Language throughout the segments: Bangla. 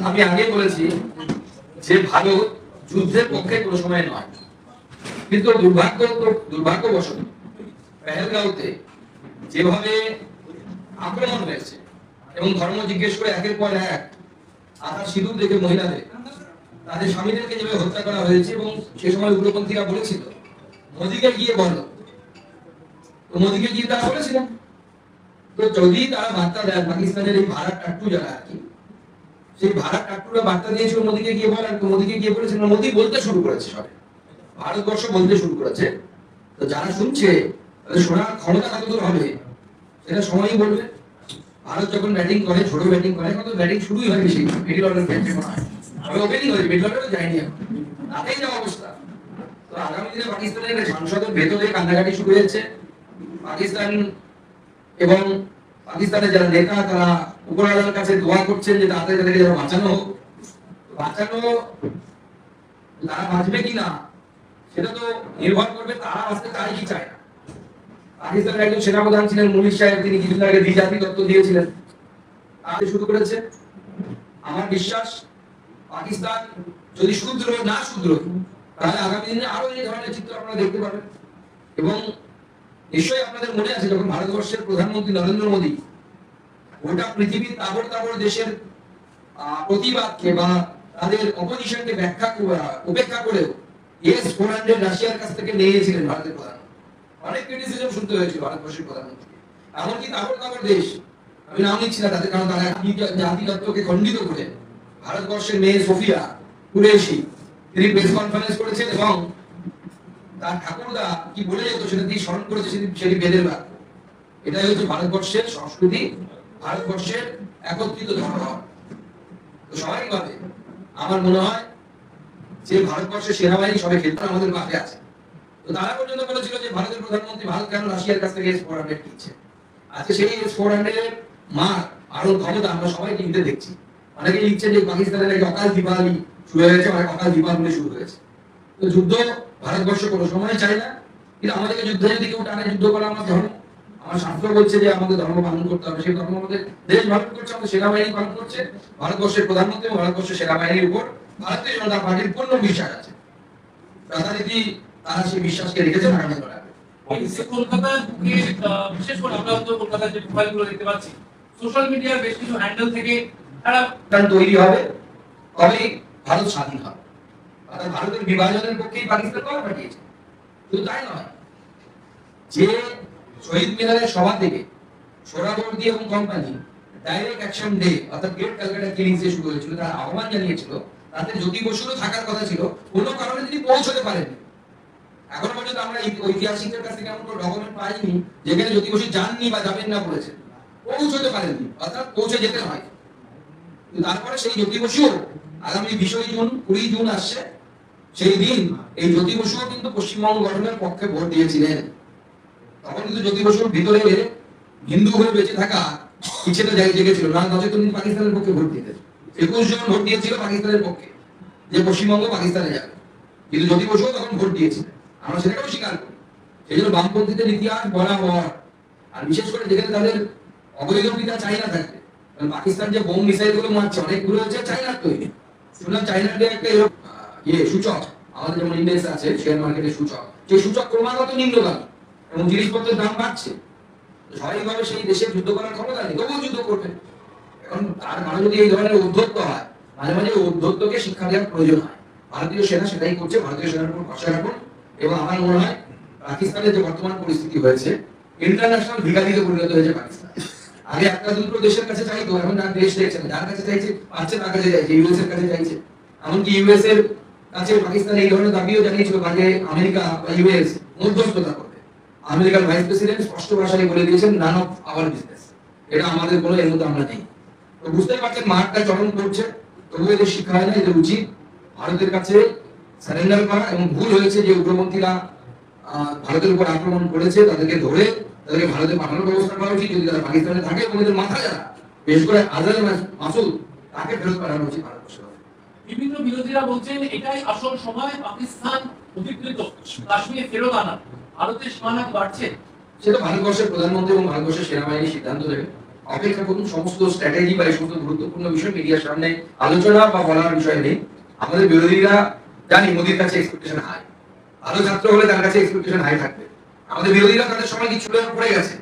আমি আগে বলেছি যে ভারত যুদ্ধের পক্ষে কোনো সময় নয়, কিন্তু দুর্ভাগ্যবশত পেহেলগাঁওতে যেভাবে আক্রমণ হয়েছে এবং ধর্ম জিজ্ঞেস করে একের পর এক আধা সিঁদুর দেখে মহিলাদের তাদের স্বামীদেরকে যেভাবে হত্যা করা হয়েছে, এবং সে সময় উগ্রপন্থীরা বলেছিল মোদীকে গিয়ে বলো, তো মোদীকে গিয়ে তারা বলেছিলেন। তো যদি তারা বার্তা দেয়, পাকিস্তানের এই ভারত টাট্টু যারা আর কি, সেই ভারত টাট্টুরা বার্তা দিয়েছিল মোদীকে গিয়ে বলেন, তো মোদীকে গিয়ে বলেছিল, মোদী বলতে শুরু করেছে, সবে ভারতবর্ষ বলতে শুরু করেছে। তো যারা শুনছে শোনার ক্ষমতা কতদূর হবে সেটা সময়ই বলবে। ভারত যখন ব্যাটিং করে, ছোট ব্যাটিং করে, এখন তো ব্যাটিং শুরুই হয়নি, সেই মিডল অর্ডার ব্যাটিং হয়, তবে ওপেনিং হয়েছে, মিডল অর্ডারও যায়নি এখন, তাতেই যা অবস্থা। তো আগামী দিনে পাকিস্তানের সংসদের ভেতরে কান্নাকাটি শুরু হয়েছে। পাকিস্তান এবং পাকিস্তানের যারা নেতা তারা উপরওয়ালার কাছে দোয়া করছেন যে তাড়াতাড়ি তাদেরকে যেন বাঁচানো হোক। বাঁচানো, তারা বাঁচবে কিনা সেটা তো নির্ভর করবে তারা বাঁচতে চায় কি চায় না। পাকিস্তানের একজন সেনাপ্রধান ছিলেন মুনির সাহেব, তিনি কিছুদিন আগে দ্বিজাতি তত্ত্ব দিয়েছিলেন, তাতে শুরু করেছে। আমার বিশ্বাস পাকিস্তান যদি শুধরো না শুধরো, তাহলে আগামী দিনে আরো এই ধরনের চিত্র আপনারা দেখতে পাবেন। এবং নিশ্চয়ই আপনাদের মনে আছে যখন ভারতবর্ষের প্রধানমন্ত্রী নরেন্দ্র মোদী গোটা পৃথিবীর তাবড় তাবড় দেশের প্রতিবাদকে বা তাদের অপোজিশনকে উপেক্ষা করেও S-400 রাশিয়ার কাছ থেকে নিয়েছিলেন ভারতের প্রধানমন্ত্রী। অনেক ক্রিটিসিজম শুনতে হয়েছিল ভারতবর্ষের প্রধানমন্ত্রী, এমনকি তাবড় তাবড় দেশ, আমি নাম নিচ্ছি না তাদের, কারণ তারা জাতি তত্ত্বকে খণ্ডিত করে ভারতবর্ষের মেয়ে সোফিয়া কুরেশি তিনি প্রেস কনফারেন্স করেছেন এবং তার ঠাকুরদা কি বলে যেত সেটা দিয়ে স্মরণ করেছে, সেটি বেদের বাক্য। এটাই হচ্ছে ভারতবর্ষের সংস্কৃতি, ভারতবর্ষের একত্রিত ধর্ম। তো স্বাভাবিকভাবে আমার মনে হয় যে ভারতবর্ষের সেনাবাহিনী সবাই ক্ষেত্রে আমাদের পাশে আছে। তো তারা পর্যন্ত বলেছিল যে ভারতের প্রধানমন্ত্রী ভারত কেন রাশিয়ার কাছ থেকে S-400 কিনছে। আজকে সেই S-400 এর মার আরো ক্ষমতা আমরা সবাই টিভিতে দেখছি। অনেকে লিখছে যে পাকিস্তানের নাকি অকাল দীপাবলি শুরু হয়েছে, অনেক অকাল দীপাবলি শুরু হয়েছে। তো যুদ্ধ ভারতবর্ষ কোনো সময় চায় না, কিন্তু আমাদেরকে যুদ্ধে যদি কেউ টানে, যুদ্ধ করা আমার ধর্ম, আমার শাস্ত্র বলছে যে আমাদের ধর্ম পালন করতে হবে, সেই ধর্ম আমাদের দেশ পালন করছে, আমাদের সেনাবাহিনী পালন করছে। ভারতবর্ষের প্রধানমন্ত্রী এবং ভারতবর্ষের সেনাবাহিনীর উপর ভারতীয় জনতা পার্টির পূর্ণ বিশ্বাস আছে। যথারীতি তারা সেই বিশ্বাসকে রেখেছে আগামী দিনে। কলকাতার বুকে বিশেষ করে আমরা তো কলকাতার যে প্রোফাইলগুলো দেখতে পাচ্ছি, সোশ্যাল মিডিয়ার বেশ কিছু হ্যান্ডেল থেকে তারা তৈরি হবে, তবেই ভারত স্বাধীন হবে। অর্থাৎ ভারতের বিভাজনের পক্ষেই পাকিস্তান করা পাঠিয়েছে। শুধু তাই নয়, যে শহীদ মিনারের সভা থেকে সোহরাওয়ার্দী এবং কোম্পানি ডাইরেক্ট অ্যাকশন ডে অর্থাৎ গ্রেট ক্যালকাটা কিলিংস যে শুরু হয়েছিল, তারা আহ্বান জানিয়েছিল, তাতে জ্যোতি বসুরও থাকার কথা ছিল, কোনো কারণে তিনি পৌঁছতে পারেননি। এখনো পর্যন্ত আমরা ঐতিহাসিকদের কাছ থেকে এমন কোনো ডকুমেন্ট পাইনি যেখানে জ্যোতি বসু যাননি বা যাবেন না বলেছেন, পৌঁছতে পারেননি, অর্থাৎ পৌঁছে যেতে হয়। তারপরে সেই জ্যোতি বসুও আগামী 20 জুন আসছে, সেই দিন এই জ্যোতি বসুও কিন্তু পশ্চিমবঙ্গ গঠনের পক্ষে ভোট দিয়েছিলেন। তখন কিন্তু জ্যোতি বসুর ভিতরে হিন্দু হয়ে বেঁচে থাকা ইচ্ছেটা জেগেছিল, না নচেত তিনি পাকিস্তানের পক্ষে ভোট দিতেন। 21 জন ভোট দিয়েছিল পাকিস্তানের পক্ষে, যে পশ্চিমবঙ্গ পাকিস্তানে যাবে, কিন্তু জ্যোতি বসুও তখন ভোট দিয়েছিলেন। আমরা সেটাকেও স্বীকার করি। সেই জন্য বামপন্থীদের ইতিহাস বলা হয়, আর বিশেষ করে যেখানে তাদের অবৈধ পিতা চাইনা থাকবে, পাকিস্তান যে বোম মিসাইল গুলো মারছে অনেকগুলো হচ্ছে চাইনার তৈরি। শুনলাম চাইনার যে একটা সূচক, আমাদের যেমন ইন্ডেক্স আছে শেয়ার মার্কেটের সূচক, সেই সূচক ক্রমাগত নিম্নগামী এবং জিনিসপত্রের দাম বাড়ছে। স্বাভাবিকভাবে সেই দেশের যুদ্ধ করার ক্ষমতা নেই, তবুও যুদ্ধ করবে। এখন তার মানে যদি এই ধরনের উদ্ধত্ত হয়, মাঝে মাঝে উদ্ধত্তকে শিক্ষা দেওয়ার প্রয়োজন হয়। ভারতীয় সেনা সেটাই করছে, ভারতীয় সেনার উপর ভরসা রাখুন। এবং আমার মনে হয় পাকিস্তানের যে বর্তমান পরিস্থিতি হয়েছে, ইন্টারন্যাশনাল ভিখারিতে পরিণত হয়েছে পাকিস্তান। আগে একটা দুটো দেশের কাছে চাইতো, এখন যার দেশ দেখছে না, যার কাছে চাইছে পাচ্ছে তার কাছে চাইছে, ইউএস এর কাছে চাইছে। এমনকি ইউএস এর কাছে পাকিস্তান এই ধরনের দাবিও জানিয়েছিল যে আমেরিকা বা ইউএস মধ্যস্থতা করবে। আমেরিকার ভাইস প্রেসিডেন্ট স্পষ্ট ভাষায় বলে দিয়েছেন, নান অফ আওয়ার বিজনেস, এটা আমাদের কোনো এর মধ্যে আমরা নেই। তো বুঝতেই পারছেন মাঠটা চরম করছে, তবুও এদের শিক্ষা হয় না, এদের উচিত ভারতের কাছে সারেন্ডার করা। এবং ভুল হয়েছে যে উগ্রপন্থীরা ভারতের উপর আক্রমণ করেছে, তাদেরকে ধরে তাদেরকে ভারতে পাঠানোর ব্যবস্থা করা উচিত। যদি তারা পাকিস্তানে থাকে এবং এদের মাথা যারা, বিশেষ করে আজহার মাসুদ, তাকে ফেরত পাঠানো উচিত ভারতবর্ষ। বিভিন্ন বিরোধীরা বলছেন এটাই আসল সময় পাকিস্তান অধিকৃত কাশ্মীরে ফেরত আনা। ভারতের সীমানা বাড়ছে, সেটা ভারতবর্ষের প্রধানমন্ত্রী এবং ভারতবর্ষের সেনাবাহিনী সিদ্ধান্ত নেবে। অপেক্ষা করুন, সমস্ত স্ট্র্যাটেজি বা এই সমস্ত গুরুত্বপূর্ণ বিষয় মিডিয়ার সামনে আলোচনা বা বলার বিষয় নেই। আমাদের বিরোধীরা জানি মোদির কাছে এক্সপেকটেশন হাই, ভালো ছাত্র হলে তার কাছে এক্সপেকটেশন হাই থাকবে। আমাদের বিরোধীরা তাদের সময় কিছু পড়ে গেছে,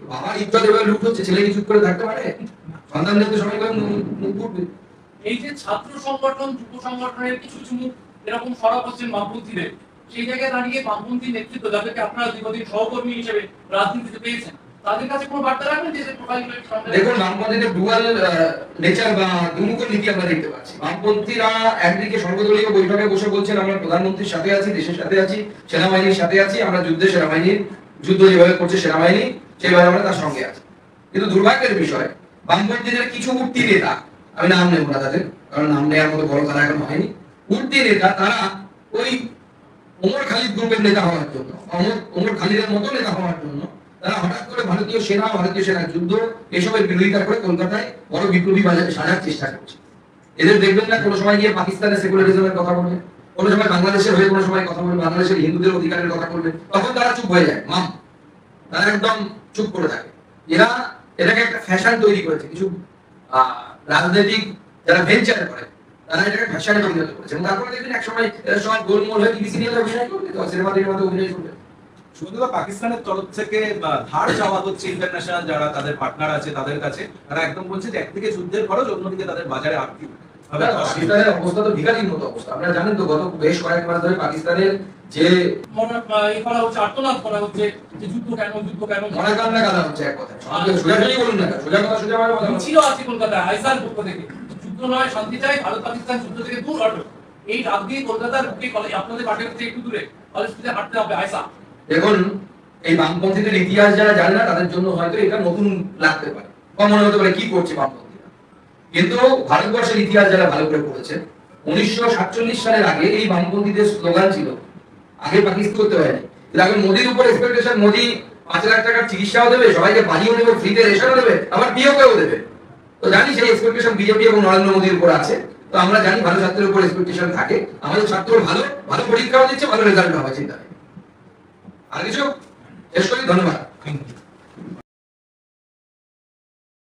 বাবার ইজ্জত এবার লুট হচ্ছে, ছেলে কিছু করে থাকতে পারে, সন্তানদের তো সবাই মুখ ফুটবে। এই যে ছাত্র সংগঠন, যুব সংগঠনের কিছু কিছু মুখ এরকম সরব হচ্ছেন বামপন্থীদের, সেই জায়গায় দাঁড়িয়ে বামপন্থী নেতৃত্ব যাদেরকে আপনারা দীর্ঘদিন সহকর্মী হিসেবে রাজনীতিতে পেয়েছেন, তাদের কাছে কোনো বার্তা রাখবেন যে প্রোফাইলগুলো সামনে? দেখুন, বামপন্থীদের ডুয়াল নেচার বা দুমুখ নীতি আমরা দেখতে পাচ্ছি। বামপন্থীরা একদিকে সর্বদলীয় বৈঠকে বসে বলছেন আমরা প্রধানমন্ত্রীর সাথে আছি, দেশের সাথে আছি, সেনাবাহিনীর সাথে আছি, আমরা যুদ্ধে সেনাবাহিনীর যুদ্ধ যেভাবে করছে সেনাবাহিনী সেইভাবে আমরা তার সঙ্গে আছি। কিন্তু দুর্ভাগ্যের বিষয়, বামপন্থীদের কিছু উঠতি নেতা, আমি নাম নেব না তাদের, কারণ নাম নেওয়ার মতো বড় তারা এখন হয়নি, উঠতি নেতা তারা ওই ওমর খালিদ গ্রুপের নেতা হওয়ার জন্য, ওমর খালিদের মতো নেতা হওয়ার জন্য তারা হঠাৎ করে ভারতীয় সেনার যুদ্ধ এসবের বিরোধিতা করে কলকাতায় বড় বিপ্লবী বাজারে সাজার চেষ্টা করছে। এদের দেখবেন না কোনো সময় গিয়ে পাকিস্তানের সেকুলারিজমের কথা বলবে, কোনো সময় বাংলাদেশের হয়ে কোনো সময় কথা বলবে, বাংলাদেশের হিন্দুদের অধিকারের কথা বলবে, তখন তারা চুপ হয়ে যায়, মাম, তারা একদম চুপ করে থাকে। এরা এটাকে একটা ফ্যাশন তৈরি করেছে, কিছু রাজনৈতিক যারা ভেঞ্চার করে তারা এটাকে ফ্যাশনে পরিণত করেছে। এবং তারপরে দেখবেন এক সময় এরা সব গোলমোল হয়ে টিভি সিরিয়ালে অভিনয় করবে, সিনেমা টিভির মধ্যে অভিনয় করবে। শুধুমাত্র পাকিস্তানের তরফ থেকে ধার চাওয়া হচ্ছে ইন্টারন্যাশনাল যারা তাদের পার্টনার আছে তাদের কাছে, তারা একদম বলছে যে একদিকে যুদ্ধের খরচ, অন্যদিকে তাদের বাজারে আর্থিক পাকিস্তানের অবস্থা তো ভিখারির মতো অবস্থা। আপনারা জানেন তো গত বেশ কয়েক মাস ধরে পাকিস্তানের যে আর্তনাদ করা হচ্ছে যে যুদ্ধ কেন মনে কান্না কাদা হচ্ছে, এক কথা সোজা কথাই বলুন না, সোজা কথা সোজা ভাবে বলুন। ছিল আছে কলকাতা আইসার পক্ষ থেকে যুদ্ধ নয় শান্তি চাই, ভারত পাকিস্তান যুদ্ধ থেকে দূর হটো। এই রাত দিয়ে কলকাতার বুকে কলেজ আপনাদের পার্টির থেকে একটু দূরে কলেজ থেকে হাঁটতে হবে আইসা। দেখুন, এই বামপন্থীদের ইতিহাস যারা জানে না তাদের জন্য হয়তো এটা নতুন লাগতে পারে, কম মনে হতে পারে কি করছে বামপন্থীরা। কিন্তু ভারতবর্ষের ইতিহাস যারা ভালো করে পড়েছে, 1947 সালের আগে এই বামপন্থীদের স্লোগান ছিল আগে পাকিস্তান করতে হয়নি, আগে মোদির উপর এক্সপেকটেশন, মোদি 5 লাখ টাকার চিকিৎসাও দেবে, সবাইকে বাড়িও দেবে, ফ্রিতে রেশনও দেবে, আবার পিওকেও দেবে। তো জানি সেই এক্সপেকটেশন বিজেপি এবং নরেন্দ্র মোদির উপর আছে। তো আমরা জানি ভালো ছাত্রের উপর এক্সপেকটেশন থাকে, আমাদের ছাত্র ভালো পরীক্ষাও দিচ্ছে, ভালো রেজাল্ট হবে, চিন্তা নেই। আর কিছু শেষ করি, ধন্যবাদ।